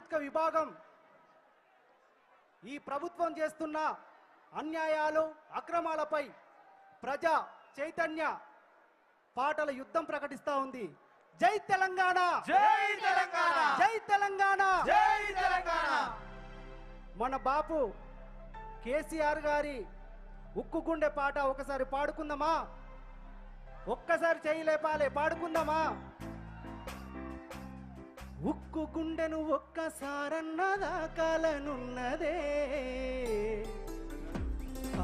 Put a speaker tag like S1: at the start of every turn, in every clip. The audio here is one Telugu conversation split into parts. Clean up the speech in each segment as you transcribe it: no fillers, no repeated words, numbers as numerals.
S1: సాంస్కృతిక విభాగం ఈ ప్రభుత్వం చేస్తున్న అన్యాయాలు అక్రమాలపై ప్రజా చైతన్య పాటల యుద్ధం ప్రకటిస్తా ఉంది. జై తెలంగాణ,
S2: జై తెలంగాణ,
S1: జై తెలంగాణ,
S2: జై తెలంగాణ.
S1: మన బాపు కేసీఆర్ గారి ఉక్కు గుండె పాట ఒకసారి పాడుకుందామా? ఒక్కసారి చేయలేపాలే, పాడుకుందామా? ఉక్కు గుండెను ఒక్కసారన్నదాకాలనున్నదే,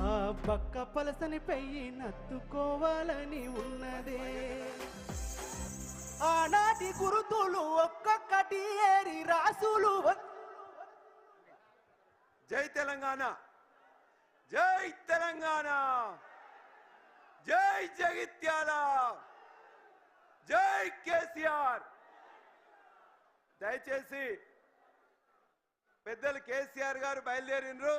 S1: ఆ పక్క పలసని పెయ్యి నత్తుకోవాలని ఉన్నదే. ఆనాటి గురుతులు ఒక్కొక్కటి ఏరి రాసులు.
S2: జై తెలంగాణ, జై తెలంగాణ, జై జగిత్యాల, జై కేసీఆర్. దయచేసి పెద్దలు కేసీఆర్ గారు బయలుదేరినరు,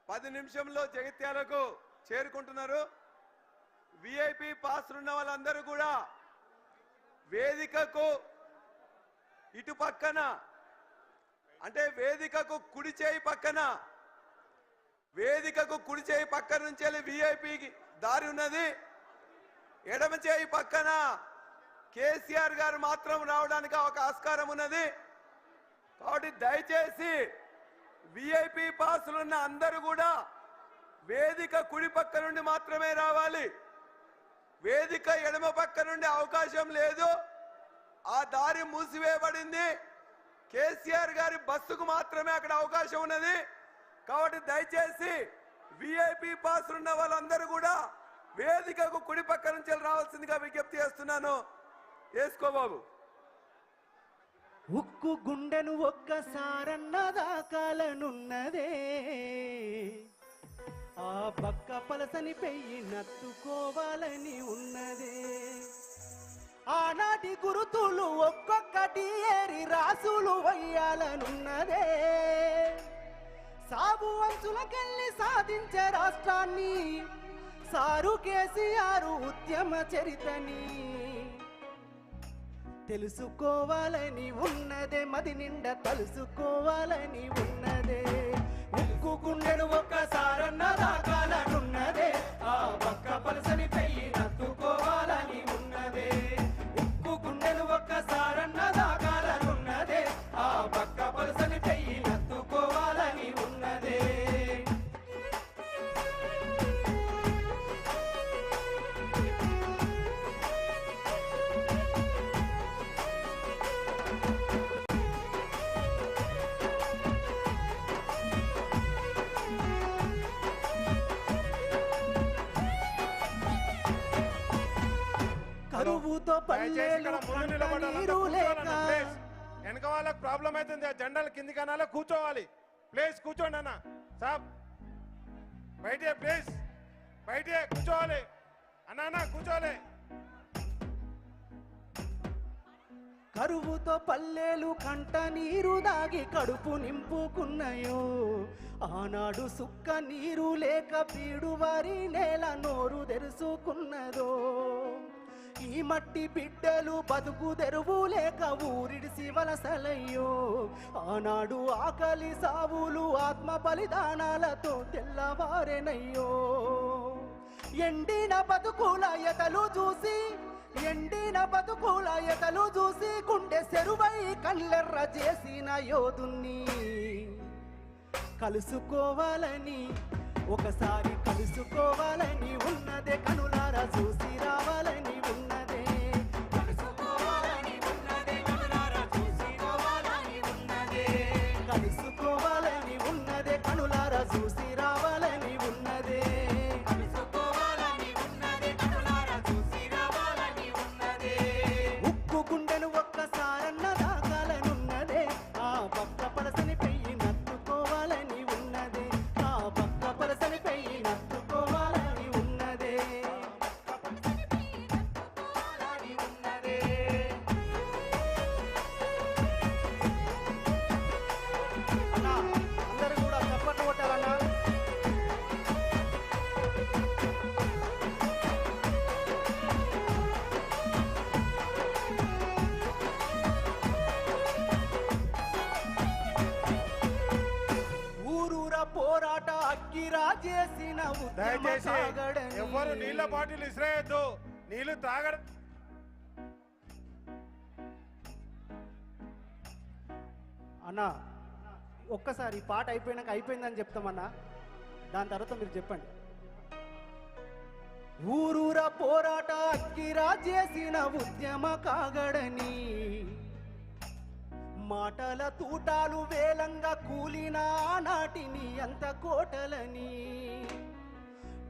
S2: 10 నిమిషంలో జగిత్యాలకు చేరుకుంటున్నారు. విఐపి పాస్ ఉన్న వాళ్ళందరూ కూడా వేదికకు ఇటు పక్కన, అంటే వేదికకు కుడి చేయి పక్కన, వేదికకు కుడి చేయి పక్కన నుంచి వెళ్ళి విఐపి దారి ఉన్నది. ఎడమ చేయి పక్కన కేసీఆర్ గారు మాత్రం రావడానికి ఒక ఆస్కారం ఉన్నది. కాబట్టి దయచేసి విఐపి పాసులున్న అందరూ కూడా వేదిక కుడి పక్క నుండి మాత్రమే రావాలి. వేదిక ఎడమ పక్క నుండి అవకాశం లేదు, ఆ దారి మూసివేయబడింది. కేసీఆర్ గారి బస్సుకు మాత్రమే అక్కడ అవకాశం ఉన్నది. కాబట్టి దయచేసి విఐపి పాస్ ఉన్న వాళ్ళందరూ కూడా వేదికకు కుడి పక్క నుంచి రావాల్సిందిగా విజ్ఞప్తి చేస్తున్నాను. వేసుకో బాబు.
S1: ఉక్కు గుండెను ఒక్కసారన్నదాకాలనున్నదే, ఆ పక్క పలసని పెయ్యి నత్తుకోవాలని ఉన్నదే. ఆనాటి గురుతులు ఒక్కొక్కటి ఏరి రాసులు వయ్యాలనున్నదే. సాగు అంచులకెళ్ళి సాధించే రాష్ట్రాన్ని సారు కేసీఆర్ ఉద్యమ చరితని తెలుసుకోవాలని ఉన్నదే, మది నిండా తలుసుకోవాలని ఉన్నదే. ఉక్కు గుండెను ఒక్కసారన్నదాకాలనున్నదే, ఆ పక్క పలసని పెయ్యి నత్తుకోవాలని ఉన్నదే. ఉక్కు గుండెను ఒక్కసారన్నదాకాలనున్నదే, ఆ పక్క పలసని పెయ్యి నత్తుకోవాలని ఉన్నదే. కరువుతో పల్లెలు నీరు లేక
S3: వెనక వాళ్ళకి ప్రాబ్లం అవుతుంది. ఆ జెండాలు కింది కనాల కూర్చోవాలి. ప్లేస్ కూర్చోండి అన్న సాబ్, బయటే ప్లేస్, బయటే కూర్చోవాలి అన్న, కూర్చోవాలి.
S1: కరువుతో పల్లెలు కంట నీరు దాగి కడుపు నింపుకున్నాయో, ఆనాడు సుక్క నీరు లేక పీడు వారి నేల నోరు తెరుచుకున్నదో. ఈ మట్టి బిడ్డలు బతుకు తెరువు లేక ఊరిడిసి వలసలయ్యో, ఆనాడు ఆకలి సావులు ఆత్మ బలిదానాలతో తెల్లవారెనయ్యో. ఎండిన బతుకుల ఎతలు చూసి, ఎండిన బతుకుల ఎతలు చూసి గుండె సెరువై కళ్ళెర్ర చేసిన యోధుణ్ణి కలుసుకోవాలని, ఒకసారి కలుసుకోవాలని ఉన్నదే, కనులారా చూసి రావాలని ఉన్నదే. కలుసుకోవాలని ఉన్నదే, కనులారా చూసి రావాలని ఉన్నదే. కలుసుకోవాలని ఉన్నదే, కనులారా చూసి రావాలని ఉన్నదే. కలుసుకోవాలని ఉన్నదే, కనులారా చూసి రావాలని ఉన్నదే. ఉక్కు గుండెను ఒక్కసారన్నదాకాలనున్నదే, ఆ పక్క పలసని పెయ్యి నత్తుకోవాలని ఉన్నదే, ఆ పక్క పలసని పెయ్యి నత్తుకోవాలని ఉన్నదే. అక్కిరా చేసిన ఉద్యమ
S3: దయచేసి
S1: సాగడని.
S3: ఎవరు నీళ్ళ బాటిల్ ఇసిరేయద్దు, నీళ్లు తాగడ.
S1: అన్నా ఒక్కసారి ఈ పాట అయిపోయినాక అయిపోయిందని చెప్తామన్నా, దాని తర్వాత మీరు చెప్పండి. ఊరూర పోరాట అక్కిరా చేసిన ఉద్యమ కాగడని, మాటల తూటాలు వేలంగా కూలిన నాటిని అంత కోటలని,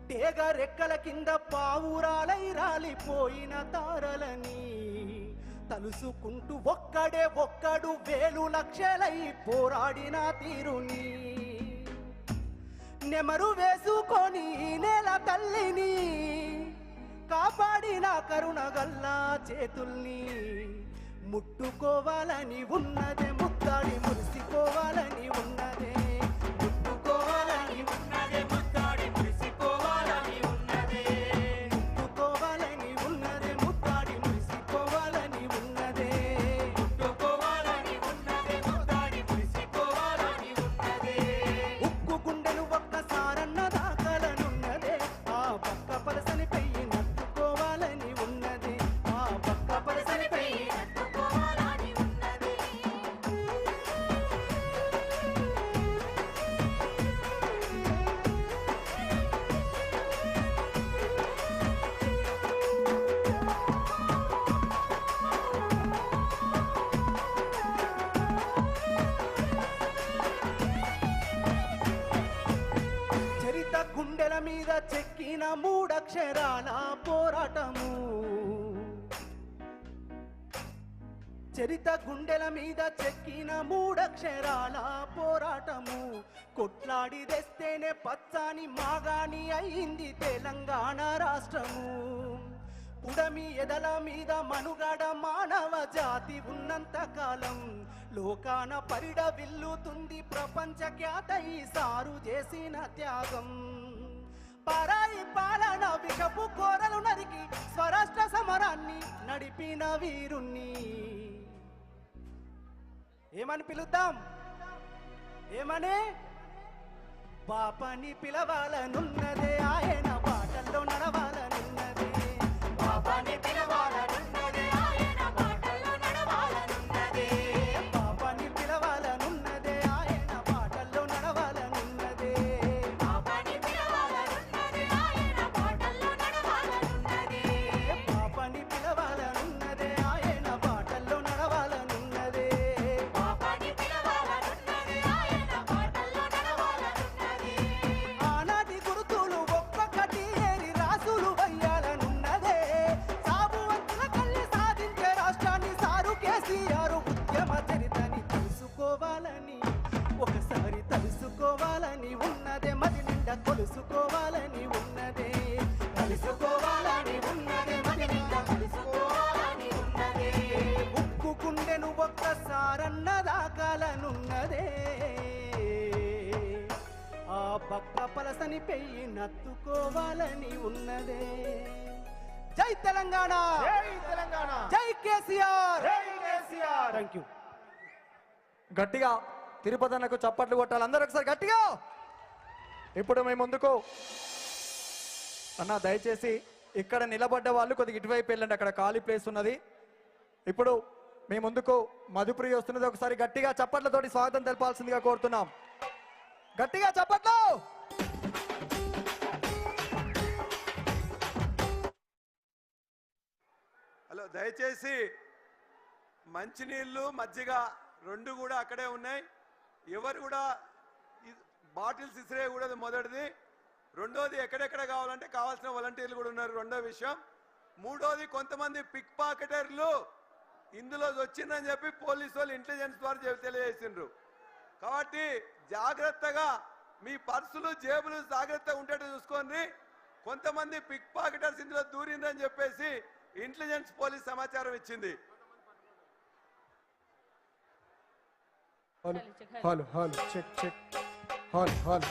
S1: టేగ రెక్కల కింద పావురాలై రాలిపోయిన తారలని తలుసుకుంటూ ఒక్కడు వేలు లక్షలై పోరాడిన తీరుని, నెమరు వేసుకొని నేల తల్లిని కాపాడిన కరుణగల్లా చేతుల్ని, ముట్టుకోవాలని ఉన్నదే ముద్దాడి మురిసిపోవాలని ఉన్నదే, ముట్టుకోవాలని ఉన్నదే ముద్దాడి మురిసిపోవాలని ఉన్నదే, ముట్టుకోవాలని ఉన్నదే ముద్దాడి మురిసిపోవాలని ఉన్నదే, ముట్టుకోవాలని ఉన్నదే ముద్దాడి మురిసిపోవాలని ఉన్నదే, ఉక్కు గుండెలు ఒక్కసారన్న దాకాలనున్నదే, ఆ పక్క పలసని పెయ్యి నట్టుకోవాలని ఉన్నదే, ఆ పక్క పలసని పెయ్యి చరిత గుండెల మీద చెక్కిన మూడక్షరాల పోరాటము, చరిత గుండెల మీద చెక్కిన మూడక్షరాల పోరాటము, కొట్లాడి తెస్తేనే పచ్చాని మాగాని అయింది తెలంగాణ రాష్ట్రము, పుడమి ఎదల మీద మనుగడ మానవ జాతి ఉన్నంత కాలం, లోకాన పరిడ విల్లుతుంది ప్రపంచ ఖ్యాత ఈ సారు చేసిన త్యాగం, పరాయి పాలన విషపు కోరలు నరికి స్వరాష్ట్ర సమరాన్ని నడిపిన వీరుణ్ణి ఏమని పిలుద్దాం, ఏమని పాపని పిలవాలనున్నదే, ఆయన బాటల్లో నడవాలనున్నదే, పాపని పిలవాలనున్నదే, ఆయన బాటల్లో నడవాలనున్నదే, పాపని పిలవాలనున్నదే, ఆయన బాటల్లో నడవాలనున్నదే, పాపని పిలవాలనున్నదే, ఆయన బాటల్లో నడవాలనున్నదే, పాపని పిలవాలనున్నదే, ఆయన బాటల్లో నడవాలనున్నదే, పాపని పిలవాలనున్నదే, ఆయన బాటల్లో నడవాలనున్నదే, ఆనాటి గుర్తులు ఒక్కొక్కటి ఏరి రాసులు వయ్యాలనున్నదే, సాబువంతుల కళ్ళి సాధించే రాష్ట్రాన్ని సారు కేసీఆర్ ఉద్యమ చరితని తెలుసుకోవాలని, ఒకసారి తెలుసుకోవాలని ఉన్నదే, మది నిండా కొలుసుకోవాలని ఉన్నదే, తెలుసుకోవాలని ఉన్నదే, మది నిండా తెలుసుకోవాలని ఉన్నదే, ఉక్కు గుండెను ఒక్కసారన్న దాకాలనున్నదే, ఆ పక్క పలసని పెయ్యి నత్తుకోవాలని ఉన్నదే. జై తెలంగాణ,
S3: జై తెలంగాణ,
S1: జై కేసీఆర్,
S3: జై కేసీఆర్.
S1: Thank you.
S4: గట్టిగా తిరుపతి అన్నకు చప్పట్లు కొట్టాలి అందరూ ఒకసారి గట్టిగా. ఇప్పుడు మేము ముందుకు అన్న దయచేసి ఇక్కడ నిలబడ్డ వాళ్ళు కొద్దిగా ఇటువైపు వెళ్ళండి, అక్కడ ఖాళీ ప్లేస్ ఉన్నది. ఇప్పుడు మీ ముందుకు మధుప్రియ వస్తున్నది, ఒకసారి గట్టిగా చప్పట్లతోటి స్వాగతం తెలపాల్సిందిగా కోరుతున్నాం. గట్టిగా చప్పట్లు.
S2: హలో, దయచేసి మంచినీళ్ళు మజ్జిగ రెండు కూడా అక్కడే ఉన్నాయి. ఎవరు కూడా బాటిల్స్ ఇసిరేయకూడదు, మొదటిది. రెండోది, ఎక్కడెక్కడ కావాలంటే కావాల్సిన వాలంటీర్లు కూడా ఉన్నారు, రెండో విషయం. మూడోది, కొంతమంది పిక్ పాకెటర్లు ఇందులో వచ్చిందని చెప్పి పోలీసు వాళ్ళు ఇంటెలిజెన్స్ ద్వారా తెలియజేసిండ్రు. కాబట్టి జాగ్రత్తగా మీ పర్సులు జేబులు జాగ్రత్తగా ఉండేట్టు చూసుకోండి. కొంతమంది పిక్ పాకెటర్స్ ఇందులో దూరిందని చెప్పేసి ఇంటెలిజెన్స్ పోలీస్ సమాచారం ఇచ్చింది.
S4: Hello hello check check hello hello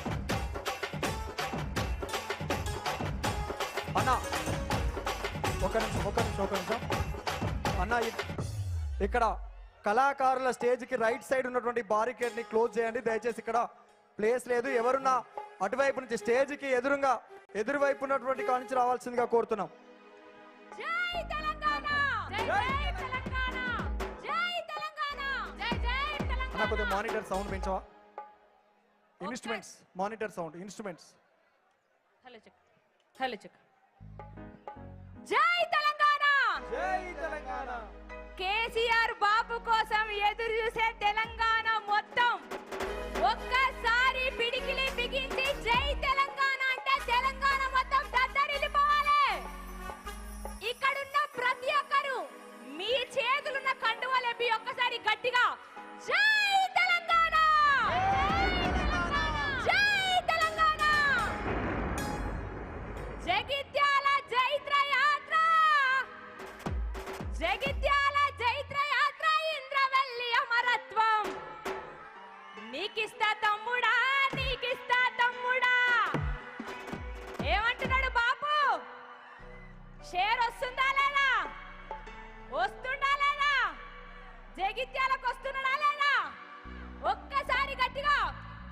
S4: అన్న ఒక నిమిషం అన్న, ఇక్కడ కళాకారుల స్టేజ్ కి రైట్ సైడ్ ఉన్నటువంటి బారికేడ్ ని క్లోజ్ చేయండి దయచేసి. ఇక్కడ ప్లేస్ లేదు. ఎవరున్నా అటువైపు నుంచి స్టేజ్కి ఎదురువైపు ఉన్నటువంటి కాడ నుంచి రావాల్సిందిగా కోరుతున్నాం.
S5: జై తెలంగాణ, జై తెలంగాణ, జై తెలంగాణ, జై తెలంగాణ.
S4: అన్న కొద్దిగా మానిటర్ సౌండ్ పెంచవా? Instruments monitor sound instruments.
S5: Hello check. జై తెలంగాణ,
S1: జై తెలంగాణ.
S5: కేసీఆర్ బాబు కోసం ఎదురు చూసే తెలంగాణ మొత్తం ఒక్కసారి పిడికిలి బిగించి జై తెలంగాణ అంటే తెలంగాణ మొత్తం దద్దరిల్లిపోవాలి. ఇక్కడున్న ప్రతి ఒక్కరు మీ చేతులున్న కండువలేపి ఒక్కసారి గట్టిగా జై తెలంగాణ, జై తెలంగాణ. జగిత్యాల జైత్ర యాత్ర, జగిత్యాల జైత్ర యాత్ర, ఇంద్రవెల్లి అమరత్వం. నీకిస్తా తమ్ముడా, నీకిస్తా తమ్ముడా. ఏమంటున్నాడు బాపు? షేర్ వస్తుందా లేదా? వస్తుందా లేదా? జగిత్యాలకు వస్తున్నాడా లేదా? ఒక్కసారి గట్టిగా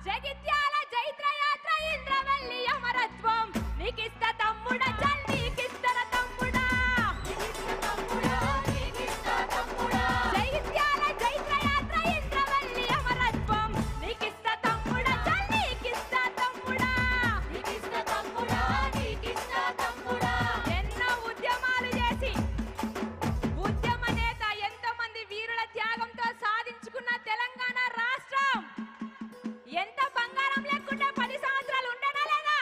S5: జగిత్యాల జైత్ర యాత్ర, ఇంద్రవెల్లి అమరత్వం. నీకిస్తా తమ్ముడా, చల్ నీకిస్తా తమ్ముడా. జగిత్యాల జైత్ర యాత్ర, ఇంద్రవెల్లి అమరత్వం. నీకిస్తా తమ్ముడా, చల్ నీకిస్తా తమ్ముడా. ఎన్నో ఉద్యమాలు చేసి ఉద్యమ నేత ఎంతమంది వీరుల త్యాగంతో సాధించుకున్న తెలంగాణ రాష్ట్రం ఎంత బంగారం లేకుండా 10 సంవత్సరాలు ఉండనా లేదా?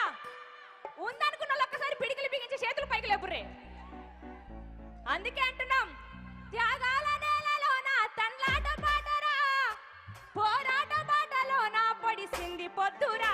S5: ఉందనుకున్న వాళ్ళు ఒక్కసారి పిడికిలి బిగించి చేతులు పైకి లేపుర్రే. అందుకే అంటున్నాం, త్యాగాల నేలలోన తన్లాట బాటరా, పోరాట బాటలోన పొడిసింది పొద్దురా.